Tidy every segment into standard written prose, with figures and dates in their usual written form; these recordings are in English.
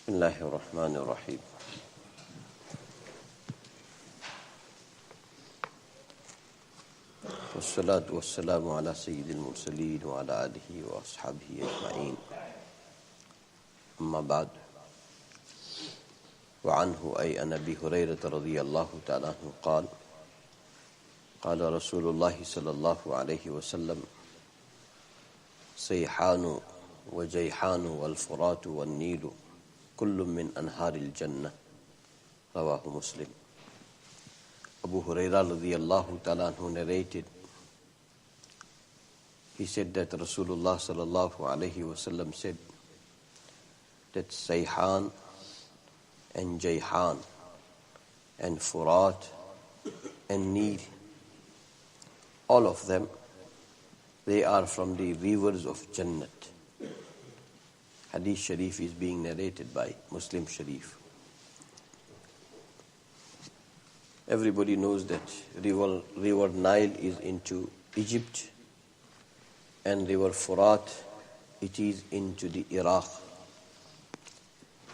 بسم الله الرحمن الرحيم والصلاة والسلام على سيد المرسلين وعلى آله وأصحابه أجمعين أما بعد وعنه أي عن أبي هريرة رضي الله تعالى عنه قال قال رسول الله صلى الله عليه وسلم سيحان وجيحان والفرات والنيل كل من أنهار الجنة رواه Muslim. Abu Hurairah radiyallahu ta'ala anhu narrated, he said that Rasulullah sallallahu alayhi wasallam said that Sayhan and Jayhan and Furat and Nil, all of them, they are from the rivers of Jannat. Hadith Shareef is being narrated by Muslim Shareef. Everybody knows that river Nile is into Egypt and river Furat, it is into the Iraq.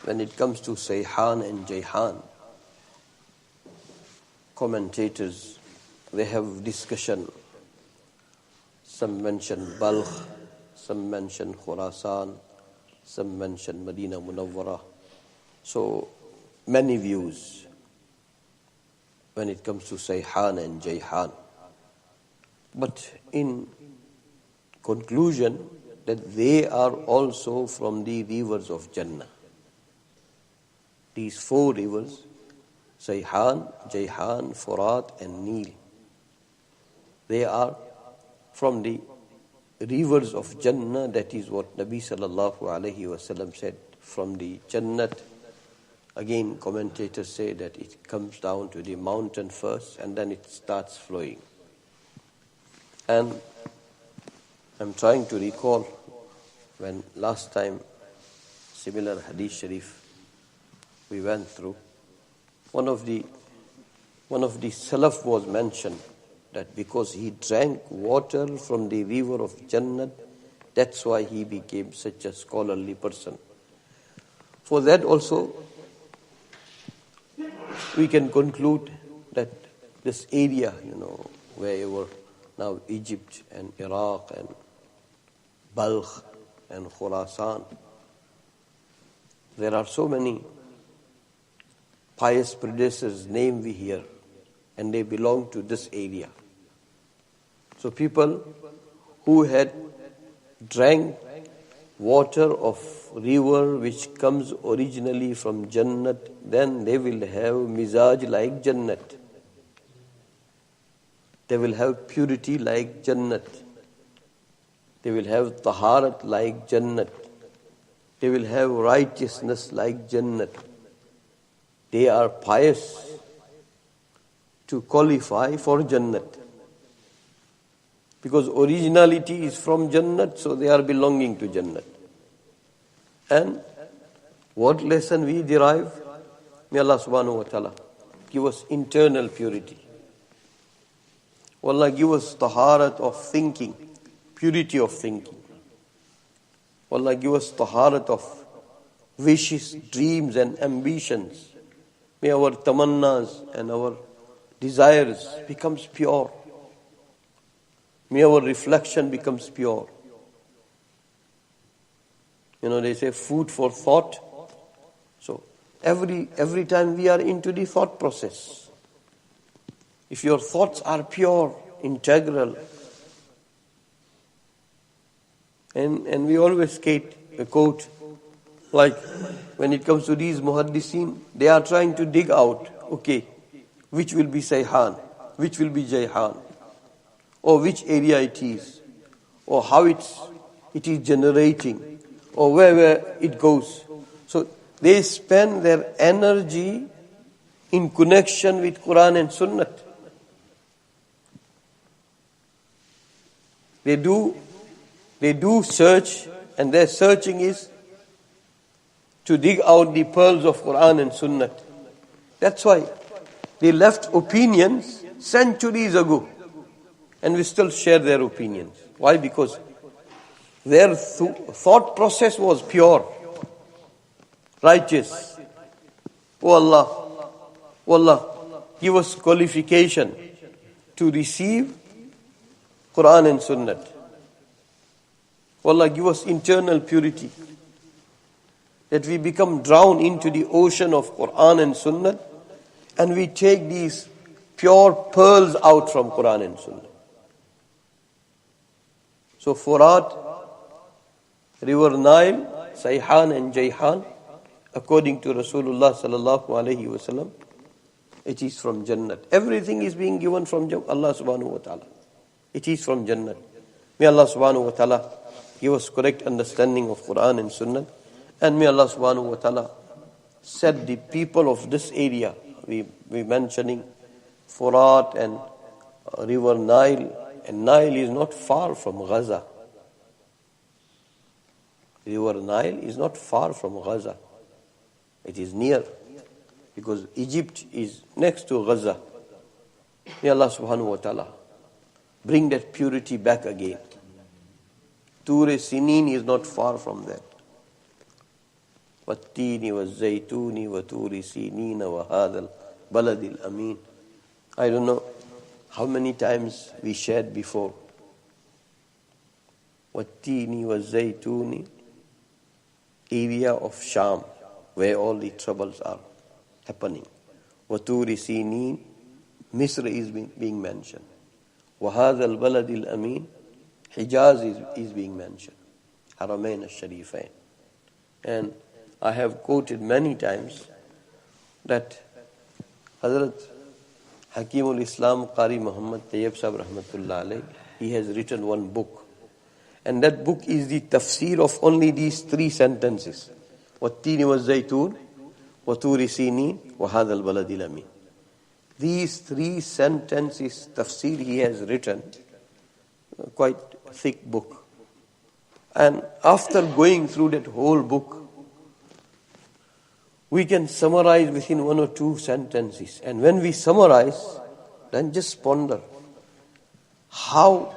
When it comes to Sayhan and Jayhan, commentators, they have discussion. Some mention Balkh, some mention Khurasan, some mention Medina Munawwara. So many views when it comes to Sayhan and Jayhan. But in conclusion, that they are also from the rivers of Jannah. These four rivers, Sayhan, Jayhan, Furat and Nil, they are from the rivers of Jannah. That is what Nabi sallallahu alayhi wasallam said, from the Jannat. Again, commentators say that it comes down to the mountain first and then it starts flowing. And I'm trying to recall when last time similar Hadith Shareef we went through, one of the Salaf was mentioned that because he drank water from the river of Jannat, that's why he became such a scholarly person. For that also, we can conclude that this area, wherever now Egypt and Iraq and Balkh and Khurasan, there are so many pious predecessors name we hear, and they belong to this area. So people who had drank water of river which comes originally from Jannat, then they will have mizaj like Jannat. They will have purity like Jannat. They will have taharat like Jannat. They will have righteousness like Jannat. They are pious to qualify for Jannat. Because originality is from Jannat, so they are belonging to Jannat. And what lesson we derive? May Allah subhanahu wa ta'ala give us internal purity. Allah give us taharat of thinking, purity of thinking. Allah give us taharat of wishes, dreams and ambitions. May our tamannas and our desires becomes pure. May our reflection becomes pure. They say food for thought. So every time we are into the thought process, if your thoughts are pure, integral, and we always quote, like when it comes to these muhaddisin, they are trying to dig out, okay, which will be Sayhan, which will be Jayhan, or which area it is, or how it is generating, or where it goes. So they spend their energy in connection with Quran and Sunnah. They do search, and their searching is to dig out the pearls of Quran and Sunnah. That's why they left opinions centuries ago, and we still share their opinions. Why? Because their thought process was pure. righteous. Oh Allah, oh Allah, give us qualification to receive Quran and Sunnah. Oh Allah, give us internal purity, that we become drowned into the ocean of Quran and Sunnah, and we take these pure pearls out from Quran and Sunnah. So Furat, River Nile, Sayhan and Jayhan, according to Rasulullah sallallahu alaihi wasallam, it is from Jannat. Everything is being given from Allah subhanahu wa ta'ala. It is from Jannat. May Allah subhanahu wa ta'ala give us correct understanding of Quran and Sunnah. And may Allah subhanahu wa ta'ala set the people of this area, we mentioning Furat and River Nile, and Nile is not far from Gaza. River Nile is not far from Gaza. It is near, because Egypt is next to Gaza. May Allah subhanahu wa ta'ala bring that purity back again. Tur Sinin is not far from that. وَالتِّينِ وَالزَّيْتُونِ وَتُورِ سِينِينَ وَهَذَا الْبَلَدِ الْأَمِينَ. I don't know how many times we shared before. وَالتِّينِ وَالزَّيْتُونِ, area of Sham, where all the troubles are happening. وَتُورِ سِينِينَ, Misr is being mentioned. وَهَذَا الْبَلَدِ الْأَمِينَ, Hijaz is being mentioned. Haramain al-Sharifain. And I have quoted many times that Hazrat Hakimul Islam Qari Muhammad Tayyib Sahib Rahmatullah Alayh, he has written one book. And that book is the tafsir of only these three sentences. وَالتِّينِ وَالزَّيْتُونِ وَتُورِ سِينِينَ وَهَذَا الْبَلَدِ الْأَمِينَ. These three sentences tafsir he has written, quite thick book. And after going through that whole book, we can summarize within one or two sentences. And when we summarize, then just ponder how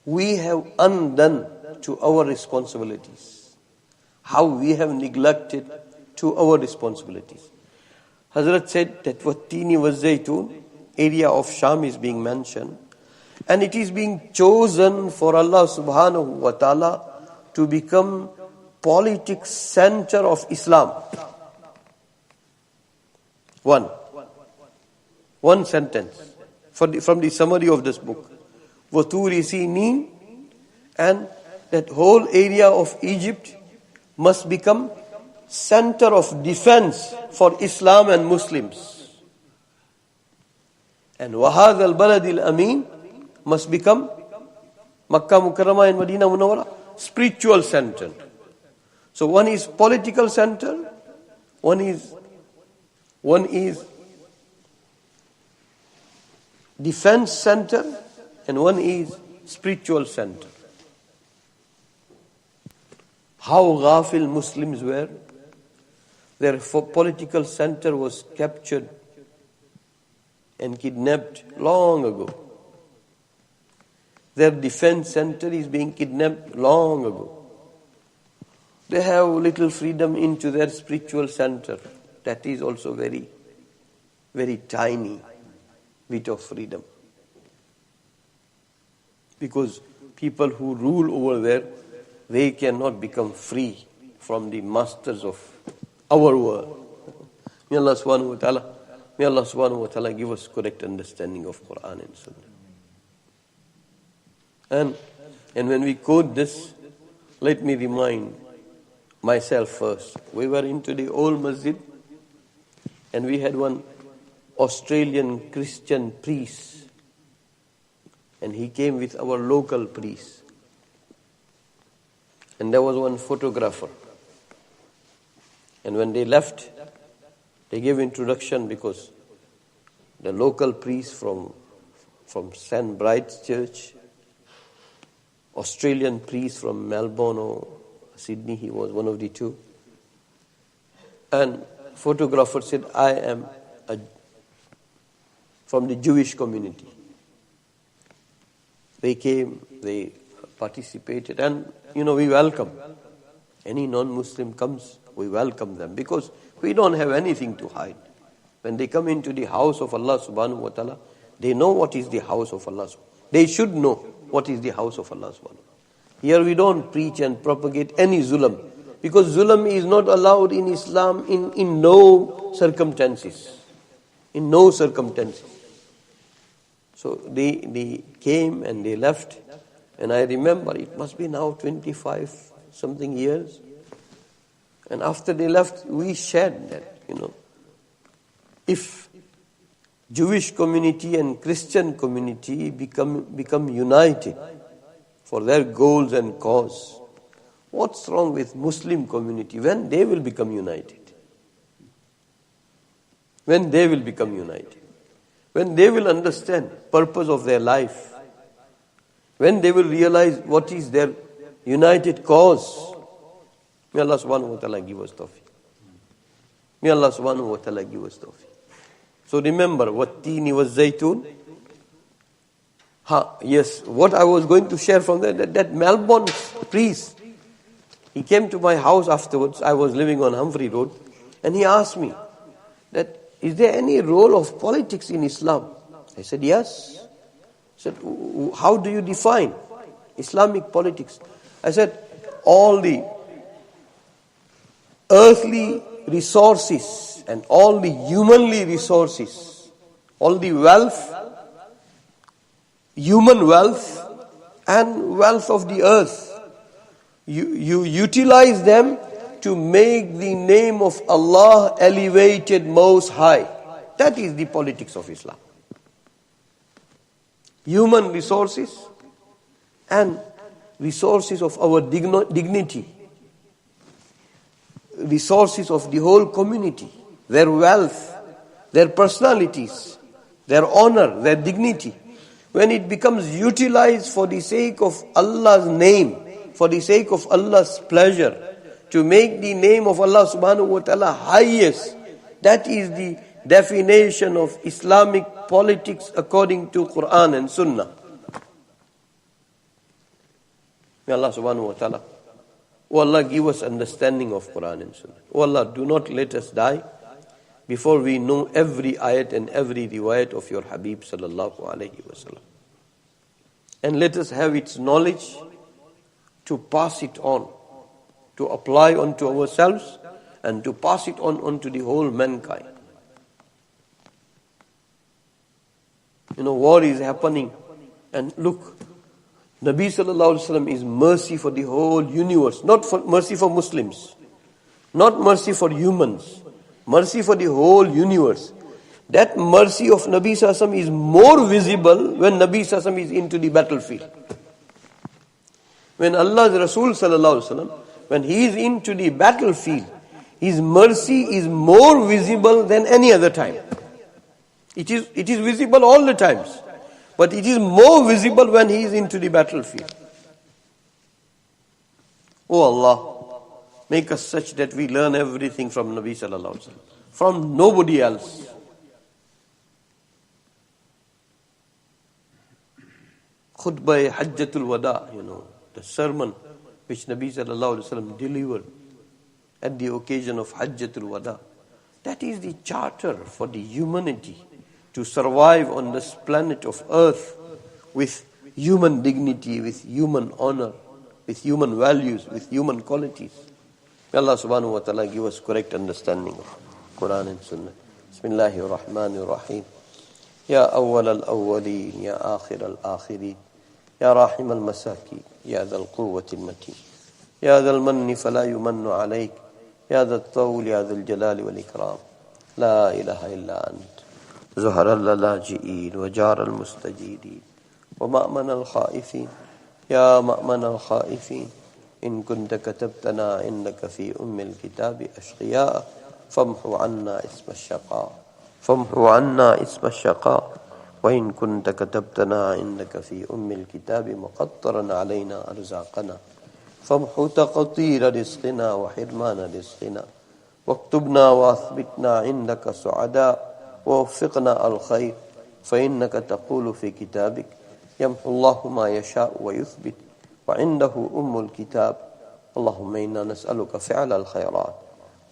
we have undone to our responsibilities, how we have neglected to our responsibilities. Hazrat said that Wattini was Zaytun, area of Sham is being mentioned, and it is being chosen for Allah subhanahu wa ta'ala to become politics center of Islam. One sentence from the summary of this book. Waturi Sinin, and that whole area of Egypt must become center of defense for Islam and Muslims. And Wahad al-Balad al-Amin must become Makkah Mukarramah and Medina Munawwara spiritual center. So one is political center, one is defense center, and one is spiritual center. How ghafil Muslims were. Their political center was captured and kidnapped long ago. Their defense center is being kidnapped long ago. They have little freedom into their spiritual center. That is also very, very tiny bit of freedom. Because people who rule over there, they cannot become free from the masters of our world. May Allah subhanahu wa ta'ala give us correct understanding of Quran and Sunnah. And when we quote this, let me remind myself first. We were into the old masjid, and we had one Australian Christian priest, and he came with our local priest. And there was one photographer. And when they left, they gave introduction, because the local priest from St. Bride's Church, Australian priest from Melbourne or Sydney, he was one of the two. And photographer said, I am from the Jewish community. They came, they participated, and we welcome. Any non-Muslim comes, we welcome them because we don't have anything to hide. When they come into the house of Allah subhanahu wa ta'ala, they know what is the house of Allah. They should know what is the house of Allah subhanahu wa ta'ala. Here we don't preach and propagate any zulm, because zulm is not allowed in Islam in no circumstances. In no circumstances. So they came and they left, and I remember it must be now 25 something years. And after they left, we shared that, if Jewish community and Christian community become united for their goals and cause, what's wrong with Muslim community when they will become united? When they will become united. When they will understand purpose of their life. When they will realize what is their united cause. May Allah subhanahu wa ta'ala give us tawfiq. May Allah subhanahu wa ta'ala give us tawfiq. So remember, wattini was zaytun. Yes, what I was going to share from that Melbourne priest, he came to my house afterwards. I was living on Humphrey Road, and he asked me that, is there any role of politics in Islam? I said, yes. He said, how do you define Islamic politics? I said, all the earthly resources and all the humanly resources, all the wealth, human wealth and wealth of the earth, you utilize them to make the name of Allah elevated most high. That is the politics of Islam. Human resources and resources of our dignity, resources of the whole community, their wealth, their personalities, their honor, their dignity. When it becomes utilized for the sake of Allah's name, for the sake of Allah's pleasure, to make the name of Allah subhanahu wa ta'ala highest, that is the definition of Islamic politics according to Quran and Sunnah. May Allah subhanahu wa ta'ala, oh Allah, give us understanding of Quran and Sunnah. Oh Allah, do not let us die before we know every ayat and every riwayat of your Habib sallallahu alayhi wa sallam. And let us have its knowledge to pass it on, to apply onto ourselves and to pass it on onto the whole mankind. War is happening, and look, Nabi sallallahu alaihi wasallam is mercy for the whole universe, not for mercy for Muslims, not mercy for humans, mercy for the whole universe. That mercy of Nabi sallallahu alaihi wasallam is more visible when Nabi sallallahu alaihi wasallam is into the battlefield. When Allah's Rasul sallallahu alaihi wasallam, when he is into the battlefield, his mercy is more visible than any other time. It is visible all the times, but it is more visible when he is into the battlefield. Oh Allah, make us such that we learn everything from Nabi sallallahu alaihi wasallam, from nobody else. Khutbah Hajjatul Wada, the sermon which Nabi sallallahu alaihi wasallam delivered at the occasion of Hajjatul Wada. That is the charter for the humanity to survive on this planet of earth with human dignity, with human honor, with human values, with human qualities. May Allah subhanahu wa ta'ala give us correct understanding of Quran and Sunnah. Bismillahir Rahmanir Rahim. Ya awwal al-awwalin, ya akhir al-akhirin, ya rahim al-masakin, ya dhal quwwati al-matin, ya dhal manni fala yumannu alayk, ya dhal tawli, ya dhal jalali wal ikram. La ilaha illa ant. زهر اللاجئين وجار المستجيرين ومأمن الخائفين يا مأمن الخائفين إن كنت كتبتنا عندك في الكتاب أشقياء فامحو عنا اسم الشقاء وإن كنت كتبتنا عندك في الكتاب مقطرا علينا أرزاقنا فامحو تقطير رزقنا وحرمان رزقنا واكتبنا وأثبتنا عندك سعداء ووفقنا الخير فإنك تقول في كتابك يمحو الله ما يشاء ويثبت وعنده الكتاب اللهم إنا نسألك فعل الخيرات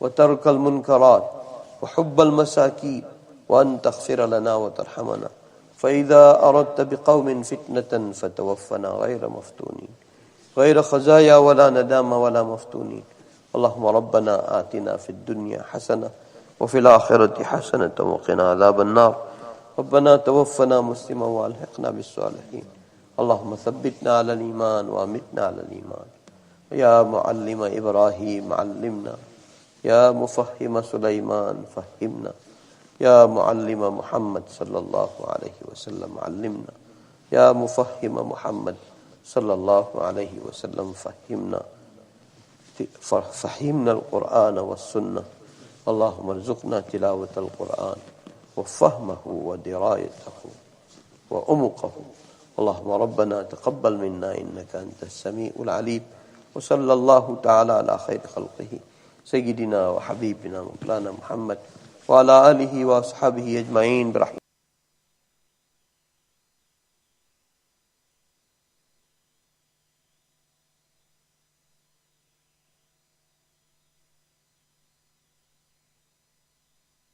وترك المنكرات وحب المساكين وأن تغفر لنا وترحمنا فإذا أردت بقوم فتنة فتوفنا غير مفتونين غير خزايا ولا ندام ولا مفتونين. اللهم ربنا آتنا في الدنيا حسنة وفي الآخرة حسنة وقنا عذاب النار. ربنا توفنا مسلما والحقنا بالصالحين. اللهم ثبتنا على الإيمان وأمتنا على الإيمان. يا معلم إبراهيم علمنا، يا مفهم سليمان فهمنا، يا معلم محمد صلى الله عليه وسلم علمنا، يا مفهم محمد صلى الله عليه وسلم فهمنا القرآن والسنة. اللهم ارزقنا تلاوة القرآن وفهمه ودرايته وعمقه. اللهم ربنا تقبل منا إنك أنت السميع العليم. وصلى الله تعالى على خير خلقه سيدنا وحبيبنا مولانا محمد وعلى آله وأصحابه أجمعين برحمته.